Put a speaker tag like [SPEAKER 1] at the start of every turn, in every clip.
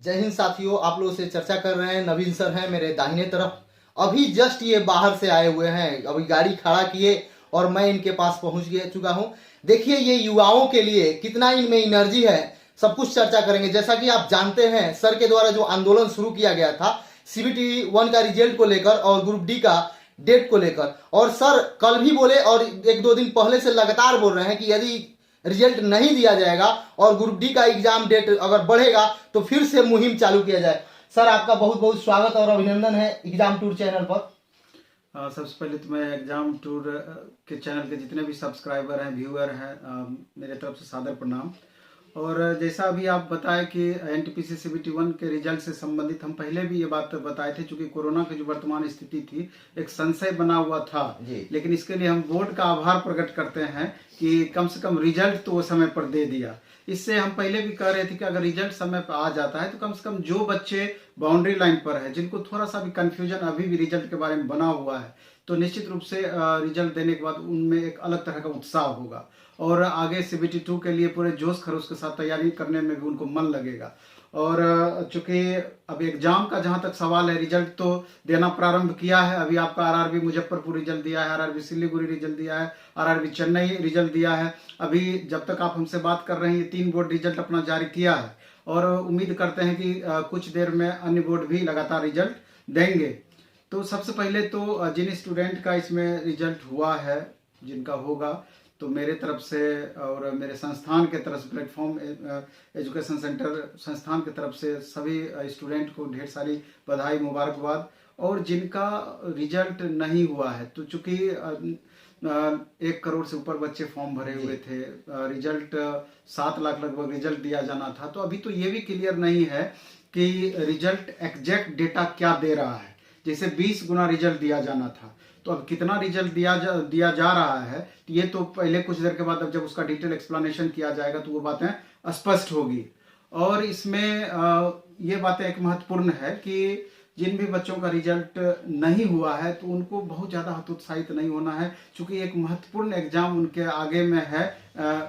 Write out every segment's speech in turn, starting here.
[SPEAKER 1] जय हिंद साथियों, आप लोगों से चर्चा कर रहे हैं। नवीन सर हैं मेरे दाहिने तरफ। अभी जस्ट ये बाहर से आए हुए हैं, अभी गाड़ी खड़ा किए और मैं इनके पास पहुंच गया चुका हूं। देखिए ये युवाओं के लिए कितना इनमें एनर्जी है, सब कुछ चर्चा करेंगे। जैसा कि आप जानते हैं, सर के द्वारा जो आंदोलन शुरू किया गया था CBT 1 का रिजल्ट को लेकर और ग्रुप डी का डेट को लेकर, और सर कल भी बोले और एक दो दिन पहले से लगातार बोल रहे हैं कि यदि रिजल्ट नहीं दिया जाएगा और ग्रुप डी का एग्जाम डेट अगर बढ़ेगा तो फिर से मुहिम चालू किया जाए। सर आपका बहुत बहुत स्वागत और अभिनंदन है एग्जाम टूर चैनल पर।
[SPEAKER 2] सबसे पहले तो मैं एग्जाम टूर के चैनल के जितने भी सब्सक्राइबर हैं, व्यूअर हैं, मेरे तरफ से सादर प्रणाम। और जैसा अभी आप बताएं कि NTPC CBT 1 के रिजल्ट से संबंधित हम पहले भी ये बात बताए थे, चूंकि कोरोना की जो वर्तमान स्थिति थी एक संशय बना हुआ था, लेकिन इसके लिए हम बोर्ड का आभार प्रकट करते हैं कि कम से कम रिजल्ट तो वो समय पर दे दिया। इससे हम पहले भी कह रहे थे कि अगर रिजल्ट समय पर आ जाता है तो कम से कम जो बच्चे बाउंड्री लाइन पर है, जिनको थोड़ा सा भी कंफ्यूजन अभी भी रिजल्ट के बारे में बना हुआ है, तो निश्चित रूप से रिजल्ट देने के बाद उनमें एक अलग तरह का उत्साह होगा और आगे CBT 2 के लिए पूरे जोश खरोश के साथ तैयारी करने में भी उनको मन लगेगा। और चूंकि अब एग्जाम का जहां तक सवाल है, रिजल्ट तो देना प्रारंभ किया है। अभी आपका RRB मुजफ्फरपुर रिजल्ट दिया है, RRB सिलीगुड़ी रिजल्ट दिया है, RRB चेन्नई रिजल्ट दिया है। अभी जब तक आप हमसे बात कर रहे हैं 3 बोर्ड रिजल्ट अपना जारी किया है और उम्मीद करते हैं कि कुछ देर में अन्य बोर्ड भी लगातार रिजल्ट देंगे। तो सबसे पहले तो जिन स्टूडेंट का इसमें रिजल्ट हुआ है, जिनका होगा, तो मेरे तरफ से और मेरे संस्थान के तरफ से, प्लेटफॉर्म एजुकेशन सेंटर संस्थान की तरफ से सभी स्टूडेंट को ढेर सारी बधाई, मुबारकबाद। और जिनका रिजल्ट नहीं हुआ है, तो चूंकि 1 करोड़ से ऊपर बच्चे फॉर्म भरे हुए थे, रिजल्ट 7 लाख लगभग रिजल्ट दिया जाना था, तो अभी तो ये भी क्लियर नहीं है कि रिजल्ट एग्जैक्ट डेटा क्या दे रहा है। जैसे 20 गुना रिजल्ट दिया जाना था, तो अब कितना रिजल्ट दिया जा रहा है, तो ये तो पहले कुछ देर के बाद अब जब उसका डिटेल एक्सप्लेनेशन किया जाएगा तो वो बातें स्पष्ट होगी। और इसमें ये बातें एक महत्वपूर्ण है कि जिन भी बच्चों का रिजल्ट नहीं हुआ है तो उनको बहुत ज़्यादा हतोत्साहित नहीं होना है, क्योंकि एक महत्वपूर्ण एग्जाम उनके आगे में है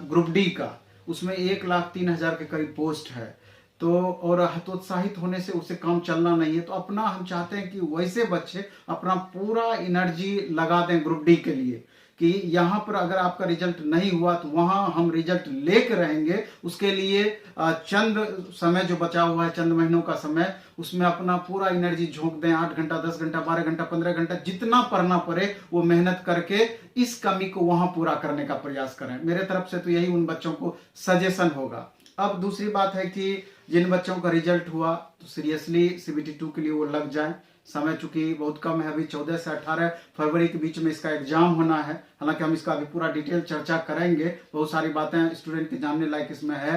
[SPEAKER 2] ग्रुप डी का। उसमें 1,03,000 के करीब पोस्ट है, तो और हतोत्साहित होने से उससे काम चलना नहीं है। तो अपना हम चाहते हैं कि वैसे बच्चे अपना पूरा एनर्जी लगा दें ग्रुप डी के लिए, कि यहाँ पर अगर आपका रिजल्ट नहीं हुआ तो वहाँ हम रिजल्ट लेकर रहेंगे। उसके लिए चंद समय जो बचा हुआ है, चंद महीनों का समय, उसमें अपना पूरा एनर्जी झोंक दें। 8 घंटा, 10 घंटा, 12 घंटा, 15 घंटा, जितना पढ़ना पड़े वो मेहनत करके इस कमी को वहाँ पूरा करने का प्रयास करें। मेरे तरफ से तो यही उन बच्चों को सजेशन होगा। अब दूसरी बात है कि जिन बच्चों का रिजल्ट हुआ तो सीरियसली CBT 2 के लिए वो लग जाए। समय चूंकि बहुत कम है, अभी 14 से 18 फरवरी के बीच में इसका एग्जाम होना है। हालांकि हम इसका अभी पूरा डिटेल चर्चा करेंगे, बहुत सारी बातें स्टूडेंट के जानने लायक इसमें है।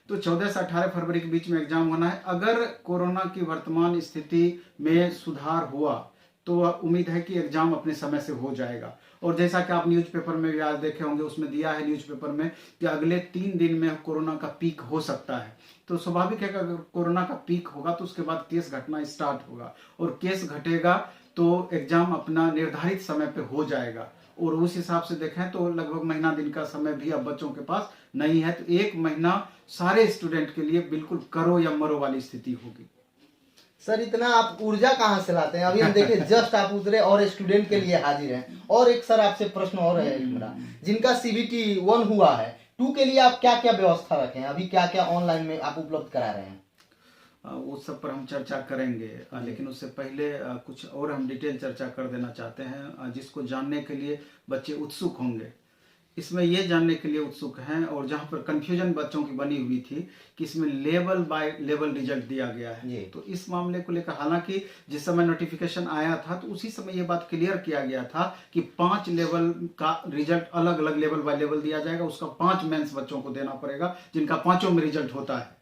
[SPEAKER 2] तो 14 से 18 फरवरी के बीच में एग्जाम होना है। अगर कोरोना की वर्तमान स्थिति में सुधार हुआ तो उम्मीद है कि एग्जाम अपने समय से हो जाएगा। और जैसा कि आप न्यूज़पेपर में भी आज देखे होंगे, उसमें दिया है न्यूज़पेपर में कि अगले 3 दिन में कोरोना का पीक हो सकता है। तो स्वाभाविक है कि अगर कोरोना का पीक होगा तो उसके बाद केस घटना स्टार्ट होगा, और केस घटेगा तो एग्जाम अपना निर्धारित समय पे हो जाएगा। और उस हिसाब से देखें तो लगभग महीना दिन का समय भी अब बच्चों के पास नहीं है, तो 1 महीना सारे स्टूडेंट के लिए बिल्कुल करो या मरो वाली स्थिति होगी।
[SPEAKER 1] सर इतना आप ऊर्जा कहाँ से लाते हैं? अभी हम देखें जस्ट आप उतरे और स्टूडेंट के लिए हाजिर हैं। और एक सर आपसे प्रश्न और है मेरा, जिनका CBT 1 हुआ है, 2 के लिए आप क्या क्या व्यवस्था रखें? अभी क्या क्या ऑनलाइन में आप उपलब्ध करा रहे हैं?
[SPEAKER 2] उस सब पर हम चर्चा करेंगे, लेकिन उससे पहले कुछ और हम डिटेल चर्चा कर देना चाहते हैं, जिसको जानने के लिए बच्चे उत्सुक होंगे। इसमें ये जानने के लिए उत्सुक हैं, और जहां पर कंफ्यूजन बच्चों की बनी हुई थी कि इसमें लेवल बाय लेवल रिजल्ट दिया गया है, तो इस मामले को लेकर हालांकि जिस समय नोटिफिकेशन आया था तो उसी समय ये बात क्लियर किया गया था कि 5 लेवल का रिजल्ट अलग अलग लेवल बाय लेवल दिया जाएगा। उसका 5 मेंस बच्चों को देना पड़ेगा, जिनका 5 में रिजल्ट होता है।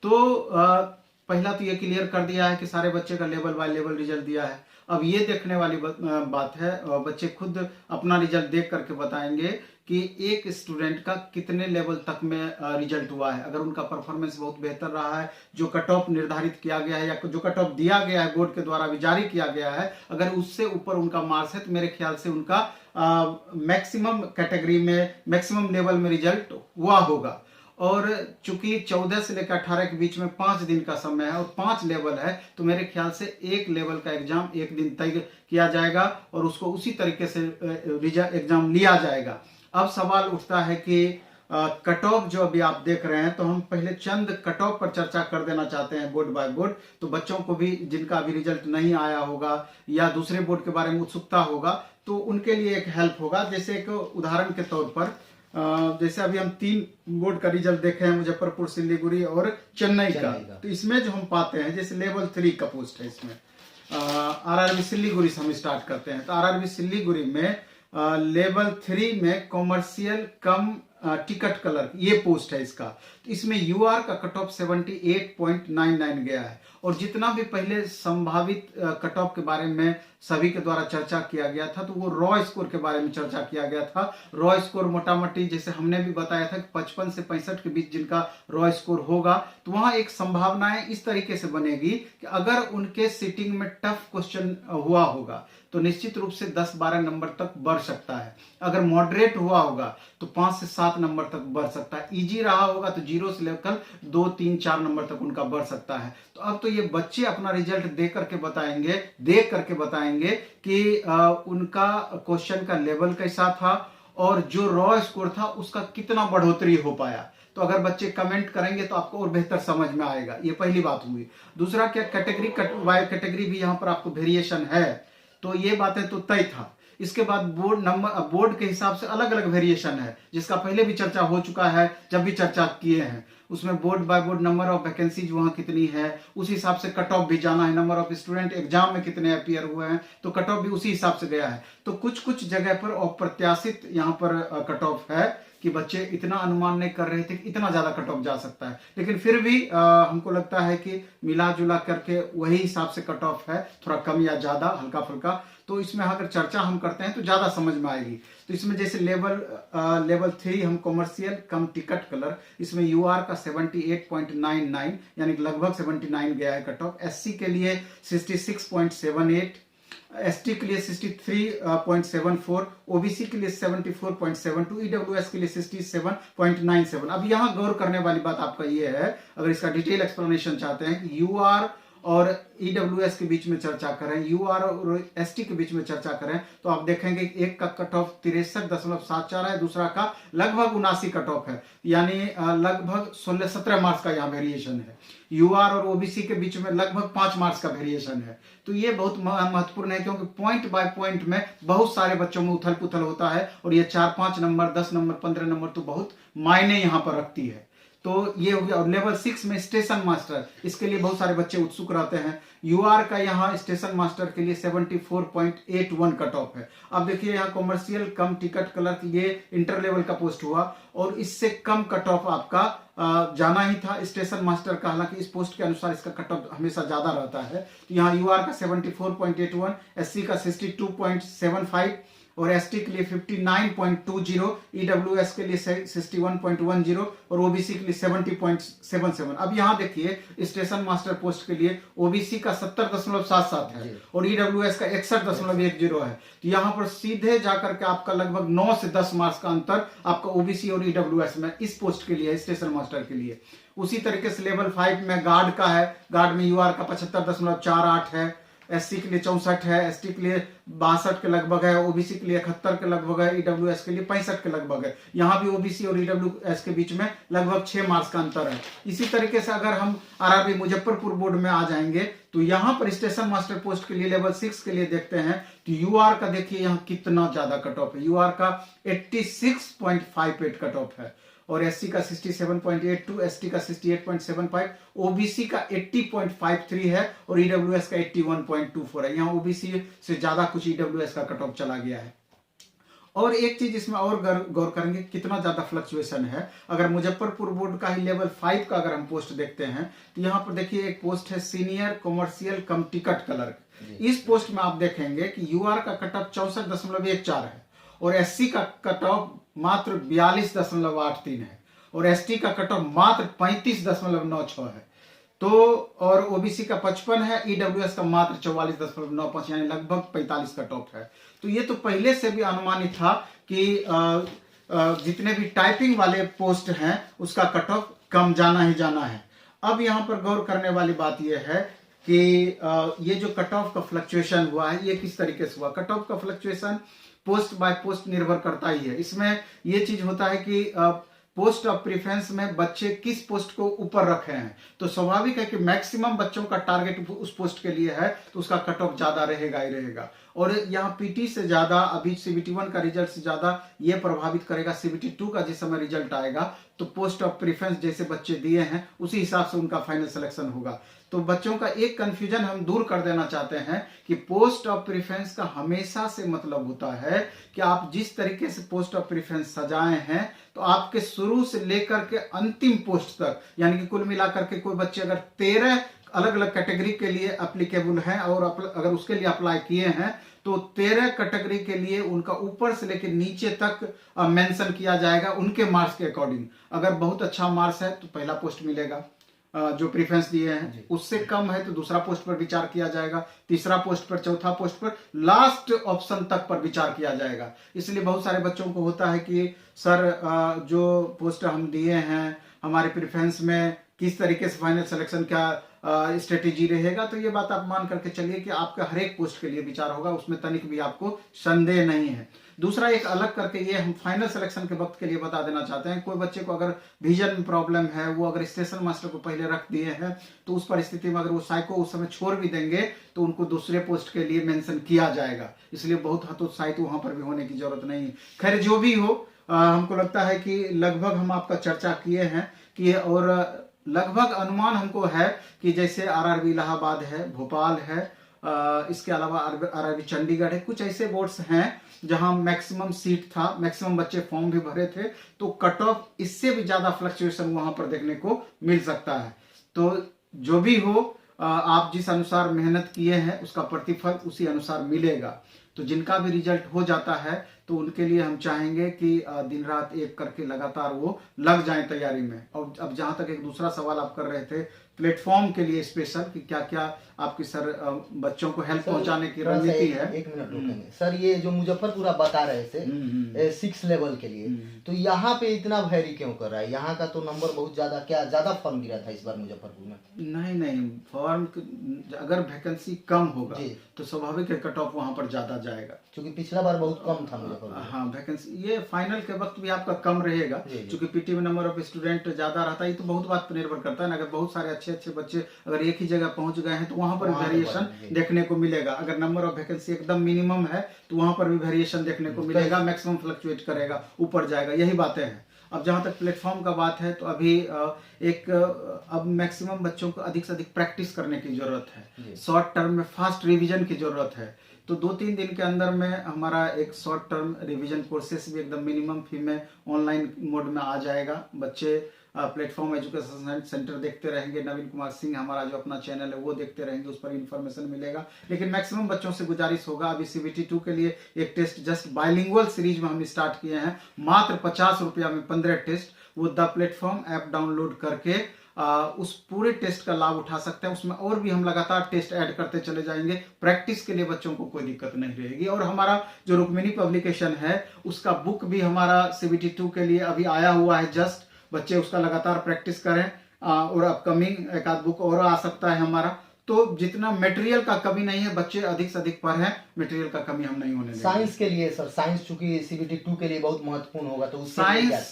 [SPEAKER 2] तो पहला तो ये क्लियर कर दिया है कि सारे बच्चे का लेवल बाय लेवल रिजल्ट दिया है। अब ये देखने वाली बात है, बच्चे खुद अपना रिजल्ट देख करके बताएंगे कि एक स्टूडेंट का कितने लेवल तक में रिजल्ट हुआ है। अगर उनका परफॉर्मेंस बहुत बेहतर रहा है, जो कट ऑफ निर्धारित किया गया है या जो कट ऑफ दिया गया है बोर्ड के द्वारा भी जारी किया गया है, अगर उससे ऊपर उनका मार्क्स है तो मेरे ख्याल से उनका मैक्सिमम कैटेगरी में, मैक्सिमम लेवल में रिजल्ट हुआ होगा। और चूंकि 14 से लेकर 18 के बीच में 5 दिन का समय है और 5 लेवल है, तो मेरे ख्याल से एक लेवल का एग्जाम एक दिन तय किया जाएगा और उसको उसी तरीके से एग्जाम लिया जाएगा। अब सवाल उठता है कि कट ऑफ जो अभी आप देख रहे हैं, तो हम पहले चंद कट ऑफ पर चर्चा कर देना चाहते हैं बोर्ड बाय बोर्ड, तो बच्चों को भी जिनका अभी रिजल्ट नहीं आया होगा या दूसरे बोर्ड के बारे में उत्सुकता होगा तो उनके लिए एक हेल्प होगा। जैसे एक उदाहरण के तौर पर जैसे अभी हम 3 बोर्ड का रिजल्ट देखे हैं, मुजफ्फरपुर, सिलीगुड़ी और चेन्नई का। तो इसमें जो हम पाते हैं, जैसे लेवल 3 का पोस्ट है, इसमें आरआरबी सिलीगुड़ी से हम स्टार्ट करते हैं। तो आरआरबी सिलीगुड़ी में लेवल 3 में कॉमर्शियल कम टिकट क्लर्क ये पोस्ट है इसका। तो इसमें यूआर का कट ऑफ 78.99 गया है और जितना भी पहले संभावित कट ऑफ के बारे में सभी के द्वारा चर्चा किया गया था, तो वो रॉ स्कोर के बारे में चर्चा किया गया था। रॉ स्कोर मोटा मोटी जैसे हमने भी बताया था कि 55 से 65 के बीच जिनका रॉ स्कोर होगा, तो वहां एक संभावनाएं इस तरीके से बनेगी कि अगर उनके सिटिंग में टफ क्वेश्चन हुआ होगा तो निश्चित रूप से 10-12 नंबर तक बढ़ सकता है। अगर मॉडरेट हुआ होगा तो 5 से 7 नंबर तक बढ़ सकता है। इजी रहा होगा तो 0 से लेकर 2, 3, 4 नंबर तक उनका बढ़ सकता है। तो अब तो ये बच्चे अपना रिजल्ट देख करके बताएंगे कि उनका क्वेश्चन का लेवल कैसा था और जो रॉ स्कोर था उसका कितना बढ़ोतरी हो पाया। तो अगर बच्चे कमेंट करेंगे तो आपको और बेहतर समझ में आएगा। ये पहली बात हुई। दूसरा, क्या कैटेगरी वाई कैटेगरी भी यहाँ पर आपको वेरिएशन है, तो ये बातें तो तय था। इसके बाद बोर्ड के हिसाब से अलग अलग वेरिएशन है, जिसका पहले भी चर्चा हो चुका है जब भी चर्चा किए हैं। उसमें board by board number of vacancies वहां कितनी है, उस हिसाब से कट ऑफ भी जाना है। नंबर ऑफ स्टूडेंट एग्जाम में कितने अपीयर हुए हैं, तो कट ऑफ भी उसी हिसाब से गया है। तो कुछ जगह पर अप्रत्याशित यहाँ पर कट ऑफ है कि बच्चे इतना अनुमान नहीं कर रहे थे कि इतना ज्यादा कट ऑफ जा सकता है, लेकिन फिर भी हमको लगता है कि मिला जुला करके वही हिसाब से कट ऑफ है, थोड़ा कम या ज्यादा, हल्का फुल्का। तो इसमें अगर चर्चा हम करते हैं तो ज्यादा समझ में आएगी। तो इसमें जैसे लेवल 3 हम कॉमर्शियल कम टिकट कलर, इसमें यूआर का 78.99 यानी लगभग 79 गया है कट ऑफ। एससी के लिए 66.78, एसटी के लिए 63.74, ओबीसी के लिए 74.72, ईडब्ल्यूएस के लिए 67.97। अब यहाँ गौर करने वाली बात आपका ये है, अगर इसका डिटेल एक्सप्लेनेशन चाहते हैं कि यूआर और ईडब्ल्यूएस के बीच में चर्चा करें, यूआर और एसटी के बीच में चर्चा करें, तो आप देखेंगे कि एक का कट ऑफ 63.74 है, दूसरा का लगभग 79 कट ऑफ है, यानी लगभग 16-17 मार्क्स का यहाँ वेरिएशन है। यूआर और ओबीसी के बीच में लगभग 5 मार्क्स का वेरिएशन है। तो ये बहुत महत्वपूर्ण है, क्योंकि पॉइंट बाय पॉइंट में बहुत सारे बच्चों में उथल पुथल होता है और ये 4-5 नंबर, 10 नंबर, 15 नंबर तो बहुत मायने यहाँ पर रखती है। तो ये हो गया। और लेवल 6 में स्टेशन मास्टर, इसके लिए बहुत सारे बच्चे उत्सुक रहते हैं। यूआर का यहाँ स्टेशन मास्टर के लिए 74.81 कट ऑफ है। अब देखिए यहाँ कॉमर्शियल कम टिकट क्लर्क, ये इंटर लेवल का पोस्ट हुआ और इससे कम कट ऑफ आपका जाना ही था स्टेशन मास्टर का। हालांकि इस पोस्ट के अनुसार इसका कट ऑफ हमेशा ज्यादा रहता है। तो यहाँ यूआर का 74.81, एससी का 62.75 और एसटी के लिए 59.20, ईडब्ल्यूएस के लिए 61.10 और ओबीसी के लिए 70.77। अब यहाँ देखिए स्टेशन मास्टर पोस्ट के लिए ओबीसी का 70.77 है और ईडब्ल्यूएस का 61.10 है। तो यहाँ पर सीधे जाकर के आपका लगभग 9 से 10 मार्क्स का अंतर आपका ओबीसी और ईडब्ल्यूएस में इस पोस्ट के लिए, स्टेशन मास्टर के लिए। उसी तरीके से लेवल 5 में गार्ड का है, गार्ड में यूआर का 75.48 है, एससी के लिए 64 है, एसटी के लिए 62 के लगभग है, ओबीसी के लिए 71 के लगभग है, ईडब्ल्यूएस के लिए 65 के लगभग है। यहाँ भी ओबीसी और ईडब्ल्यूएस के बीच में लगभग 6 मार्क्स का अंतर है। इसी तरीके से अगर हम आरआरबी मुजफ्फरपुर बोर्ड में आ जाएंगे तो यहाँ पर स्टेशन मास्टर पोस्ट के लिए लेवल 6 के लिए देखते हैं तो यूआर का देखिए यहाँ कितना ज्यादा कट ऑफ है। यूआर का 86.58 कट ऑफ है और एससी का 67.82, एसटी का 68.75, ओबीसी का 80.53 है और ईडब्ल्यूएस का 81.24 है। यहाँ ओबीसी से ज्यादा कुछ ईडब्ल्यूएस का कट ऑफ चला गया है। और एक चीज इसमें और गौर करेंगे कितना ज्यादा फ्लक्चुएशन है। अगर मुजफ्फरपुर बोर्ड का ही लेवल 5 का अगर हम पोस्ट देखते हैं तो यहाँ पर देखिए एक पोस्ट है सीनियर कॉमर्शियल कम टिकट क्लर्क। इस पोस्ट में आप देखेंगे कि यूआर का कट ऑफ 64.14 है और एससी का कट ऑफ मात्र 42.83 है और एसटी का कट ऑफ मात्र 35.96 है। तो और ओबीसी का 55 है, ईडब्ल्यूएस का मात्र 44.95 यानी लगभग 45 कट ऑफ है। तो ये तो पहले से भी अनुमानित था कि जितने भी टाइपिंग वाले पोस्ट हैं उसका कट ऑफ कम जाना ही जाना है। अब यहाँ पर गौर करने वाली बात यह है कि ये जो कट ऑफ का फ्लक्चुएशन हुआ है ये किस तरीके से हुआ। कट ऑफ का फ्लक्चुएशन पोस्ट बाय पोस्ट निर्भर करता ही है। इसमें ये चीज होता है कि पोस्ट ऑफ प्रेफरेंस में बच्चे किस पोस्ट को ऊपर रखे हैं, तो स्वाभाविक है कि मैक्सिमम बच्चों का टारगेट उस पोस्ट के लिए है तो उसका कट ऑफ ज्यादा रहेगा ही रहेगा। और यहाँ पीटी से ज्यादा अभी सीबीटी 1 का रिजल्ट से ज्यादा ये प्रभावित करेगा सीबीटी 2 का जिस समय रिजल्ट आएगा तो पोस्ट ऑफ प्रेफरेंस जैसे बच्चे दिए हैं उसी हिसाब से उनका फाइनल सिलेक्शन होगा। तो बच्चों का एक कंफ्यूजन हम दूर कर देना चाहते हैं कि पोस्ट ऑफ प्रेफरेंस का हमेशा से मतलब होता है कि आप जिस तरीके से पोस्ट ऑफ प्रेफरेंस सजाए हैं तो आपके शुरू से लेकर के अंतिम पोस्ट तक, यानी कि कुल मिलाकर के कोई बच्चे अगर 13 अलग अलग कैटेगरी के लिए एप्लीकेबल हैं और अगर उसके लिए अप्लाई किए हैं तो 13 कैटेगरी के लिए उनका ऊपर से लेकर नीचे तक मेंशन किया जाएगा उनके मार्क्स के अकॉर्डिंग। अगर बहुत अच्छा मार्क्स है तो पहला पोस्ट मिलेगा जो प्रेफरेंस दिए हैं, उससे कम है तो दूसरा पोस्ट पर विचार किया जाएगा, तीसरा पोस्ट पर, चौथा पोस्ट पर, लास्ट ऑप्शन तक पर विचार किया जाएगा। इसलिए बहुत सारे बच्चों को होता है कि सर जो पोस्ट हम दिए हैं हमारे प्रेफरेंस में किस तरीके से फाइनल सिलेक्शन क्या स्ट्रेटेजी रहेगा। तो ये बात आप मान करके चलिए कि आपका हर एक पोस्ट के लिए विचार होगा, उसमें तनिक भी आपको संदेह नहीं है। दूसरा एक अलग करके ये हम फाइनल सिलेक्शन के वक्त के लिए बता देना चाहते हैं, कोई बच्चे को अगर विजन में प्रॉब्लम है, वो अगर स्टेशन मास्टर को पहले रख दिए हैं तो उस परिस्थिति में अगर वो साइको उस समय छोड़ भी देंगे तो उनको दूसरे पोस्ट के लिए मेंशन किया जाएगा। इसलिए बहुत हतोत्साहित वहां पर भी होने की जरूरत नहीं है। खैर जो भी हो, हमको लगता है कि लगभग हम आपका चर्चा किए हैं कि और लगभग अनुमान हमको है कि जैसे आरआरबी इलाहाबाद है, भोपाल है, इसके अलावा आरआरबी चंडीगढ़ है, कुछ ऐसे बोर्ड्स हैं जहां मैक्सिमम सीट था, मैक्सिमम बच्चे फॉर्म भी भरे थे, तो कट ऑफ इससे भी ज्यादा फ्लक्चुएशन वहां पर देखने को मिल सकता है। तो जो भी हो, आप जिस अनुसार मेहनत किए हैं उसका प्रतिफल उसी अनुसार मिलेगा। तो जिनका भी रिजल्ट हो जाता है तो उनके लिए हम चाहेंगे कि दिन रात एक करके लगातार वो लग जाएं तैयारी में। और अब जहां तक एक दूसरा सवाल आप कर रहे थे प्लेटफॉर्म के लिए स्पेशल कि क्या क्या आपकी सर बच्चों को हेल्प पहुंचाने की रणनीति है।
[SPEAKER 1] एक मिनट रुकेंगे सर, ये जो मुजफ्फरपुर आप बता रहे थे 6 लेवल के लिए, तो यहाँ पे इतना वैरी क्यों कर रहा है? यहाँ का तो नंबर बहुत ज्यादा, क्या ज्यादा फॉर्म गिरा था इस बार मुजफ्फरपुर में?
[SPEAKER 2] नहीं, फॉर्म अगर वैकेंसी कम होगा तो स्वाभाविक है कट ऑफ वहां पर ज्यादा जाएगा,
[SPEAKER 1] क्योंकि पिछला बार बहुत कम था मुजफ्फरपुर।
[SPEAKER 2] हाँ, वैकेंसी ये फाइनल के वक्त भी आपका कम रहेगा क्योंकि पीटी में नंबर ऑफ स्टूडेंट ज्यादा रहता है। ये तो बहुत बात पर निर्भर करता है ना, अगर बहुत सारे अच्छे बच्चे अगर एक ही जगह पहुंच गए हैं तो वहां पर वेरिएशन देखने को मिलेगा। अगर नंबर ऑफ वैकेंसी एकदम मिनिमम है तो वहां पर भी वेरिएशन देखने को मिलेगा, मैक्सिमम फ्लक्चुएट करेगा, ऊपर जाएगा, यही बातें हैं। अब जहां तक प्लेटफॉर्म का बात है तो अभी अब मैक्सिमम बच्चों को अधिक से अधिक प्रैक्टिस करने की जरूरत है, शॉर्ट टर्म में फास्ट रिवीजन की जरूरत है। तो 2-3 दिन के अंदर में हमारा एक शॉर्ट टर्म रिवीजन कोर्सेस भी एकदम मिनिमम फी में ऑनलाइन मोड में आ जाएगा। बच्चे प्लेटफॉर्म एजुकेशन सेंटर देखते रहेंगे, नवीन कुमार सिंह हमारा जो अपना चैनल है वो देखते रहेंगे, उस पर इंफॉर्मेशन मिलेगा। लेकिन मैक्सिमम बच्चों से गुजारिश होगा, अभी सीबीटी 2 के लिए एक टेस्ट जस्ट बाइलिंगुअल सीरीज में हमने स्टार्ट किए हैं, मात्र 50 रुपया में 15 टेस्ट। वो द प्लेटफॉर्म ऐप डाउनलोड करके उस पूरे टेस्ट का लाभ उठा सकते हैं। उसमें और भी हम लगातार टेस्ट ऐड करते चले जाएंगे, प्रैक्टिस के लिए बच्चों को कोई दिक्कत नहीं रहेगी। और हमारा जो रुक्मिणी पब्लिकेशन है उसका बुक भी हमारा सीबीटी 2 के लिए अभी आया हुआ है, जस्ट बच्चे उसका लगातार प्रैक्टिस करें और अपकमिंग एक आध बुक और आ सकता है हमारा। तो जितना मटेरियल का कमी नहीं है, बच्चे अधिक से अधिक पढ़ें, मटेरियल का कमी हम नहीं होने देंगे।
[SPEAKER 1] साइंस के लिए सर, साइंस चूंकि सीबीटी 2 के लिए बहुत महत्वपूर्ण होगा, तो
[SPEAKER 2] साइंस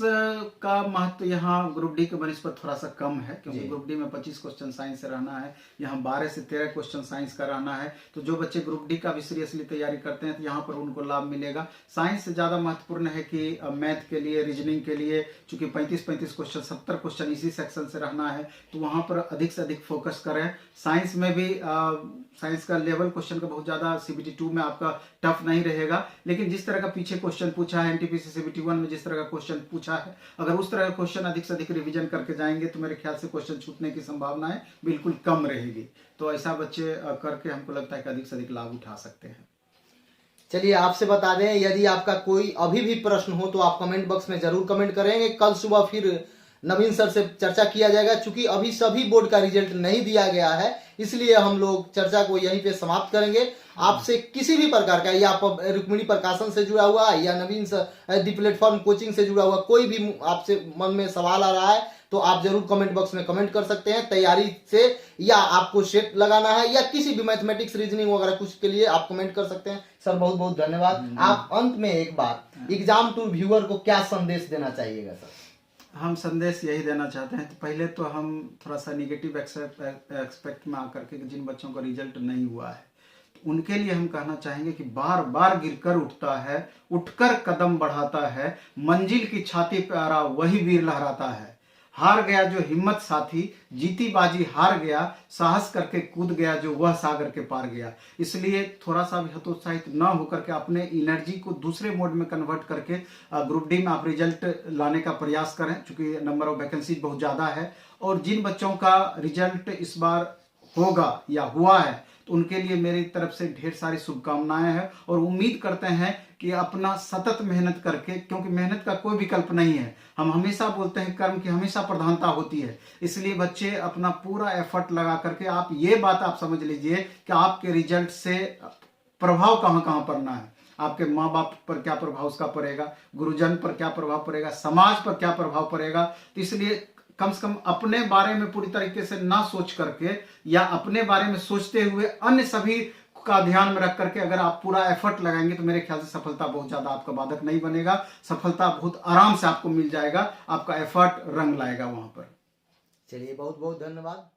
[SPEAKER 2] का महत्व यहाँ ग्रुप डी के बनिस्पत थोड़ा सा कम है, क्योंकि ग्रुप डी में 25 क्वेश्चन साइंस से रहना है, यहाँ 12 से 13 क्वेश्चन साइंस का रहना है। तो जो बच्चे ग्रुप डी का भी सीरियसली तैयारी करते हैं तो यहाँ पर उनको लाभ मिलेगा। साइंस से ज्यादा महत्वपूर्ण है कि मैथ के लिए, रीजनिंग के लिए, चूंकि 35 क्वेश्चन, 70 क्वेश्चन इसी सेक्शन से रहना है, तो वहां पर अधिक से अधिक फोकस करें। साइंस में भी साइंस का लेवल क्वेश्चन का बहुत ज्यादा सीबीटी 2 में आपका टफ नहीं रहेगा, लेकिन जिस तरह का पीछे क्वेश्चन पूछा है एनटीपीसी सीबीटी 1 में, जिस तरह का क्वेश्चन पूछा है, अगर उस तरह का क्वेश्चन अधिक से अधिक रिवीजन करके जाएंगे तो मेरे ख्याल से क्वेश्चन छूटने की संभावनाएं बिल्कुल कम रहेगी। तो ऐसा बच्चे करके हमको लगता है कि अधिक से अधिक लाभ उठा सकते हैं।
[SPEAKER 1] चलिए आपसे बता दें, यदि आपका कोई अभी भी प्रश्न हो तो आप कमेंट बॉक्स में जरूर कमेंट करेंगे। कल सुबह फिर नवीन सर से चर्चा किया जाएगा। चूंकि अभी सभी बोर्ड का रिजल्ट नहीं दिया गया है, इसलिए हम लोग चर्चा को यहीं पे समाप्त करेंगे। आपसे किसी भी प्रकार का, या रुक्मिणी प्रकाशन से जुड़ा हुआ या नवीन सर दी प्लेटफॉर्म कोचिंग से जुड़ा हुआ कोई भी आपसे मन में सवाल आ रहा है तो आप जरूर कमेंट बॉक्स में कमेंट कर सकते हैं। तैयारी से या आपको सेट लगाना है या किसी भी मैथमेटिक्स रीजनिंग वगैरह कुछ के लिए आप कमेंट कर सकते हैं। सर बहुत बहुत धन्यवाद। आप अंत में एक बात एग्जाम टूर व्यूअर को क्या संदेश देना चाहिएगा सर?
[SPEAKER 2] हम संदेश यही देना चाहते हैं, तो पहले तो हम थोड़ा सा निगेटिव एक्सपेक्ट में आकर के जिन बच्चों का रिजल्ट नहीं हुआ है तो उनके लिए हम कहना चाहेंगे कि बार बार गिरकर उठता है, उठकर कदम बढ़ाता है, मंजिल की छाती पे आरा वही वीर लहराता है। हार गया जो हिम्मत साथी, जीती बाजी हार गया, साहस करके कूद गया जो वह सागर के पार गया। इसलिए थोड़ा सा भी हतोत्साहित न होकर के अपने एनर्जी को दूसरे मोड में कन्वर्ट करके ग्रुप डी में आप रिजल्ट लाने का प्रयास करें, क्योंकि नंबर ऑफ वैकेंसी बहुत ज़्यादा है। और जिन बच्चों का रिजल्ट इस बार होगा या हुआ है तो उनके लिए मेरी तरफ से ढेर सारी शुभकामनाएं हैं और उम्मीद करते हैं कि अपना सतत मेहनत करके, क्योंकि मेहनत का कोई विकल्प नहीं है, हम हमेशा बोलते हैं कर्म की हमेशा प्रधानता होती है। इसलिए बच्चे अपना पूरा एफर्ट लगा करके, आप ये बात आप समझ लीजिए कि आपके रिजल्ट से प्रभाव कहाँ कहाँ पड़ना है। आपके माँ बाप पर क्या प्रभाव उसका पड़ेगा, गुरुजन पर क्या प्रभाव पड़ेगा, समाज पर क्या प्रभाव पड़ेगा। तो इसलिए कम से कम अपने बारे में पूरी तरीके से ना सोच करके या अपने बारे में सोचते हुए अन्य सभी का ध्यान में रख करके अगर आप पूरा एफर्ट लगाएंगे तो मेरे ख्याल से सफलता बहुत ज्यादा आपका बाधक नहीं बनेगा। सफलता बहुत आराम से आपको मिल जाएगा, आपका एफर्ट रंग लाएगा वहां पर।
[SPEAKER 1] चलिए बहुत बहुत धन्यवाद।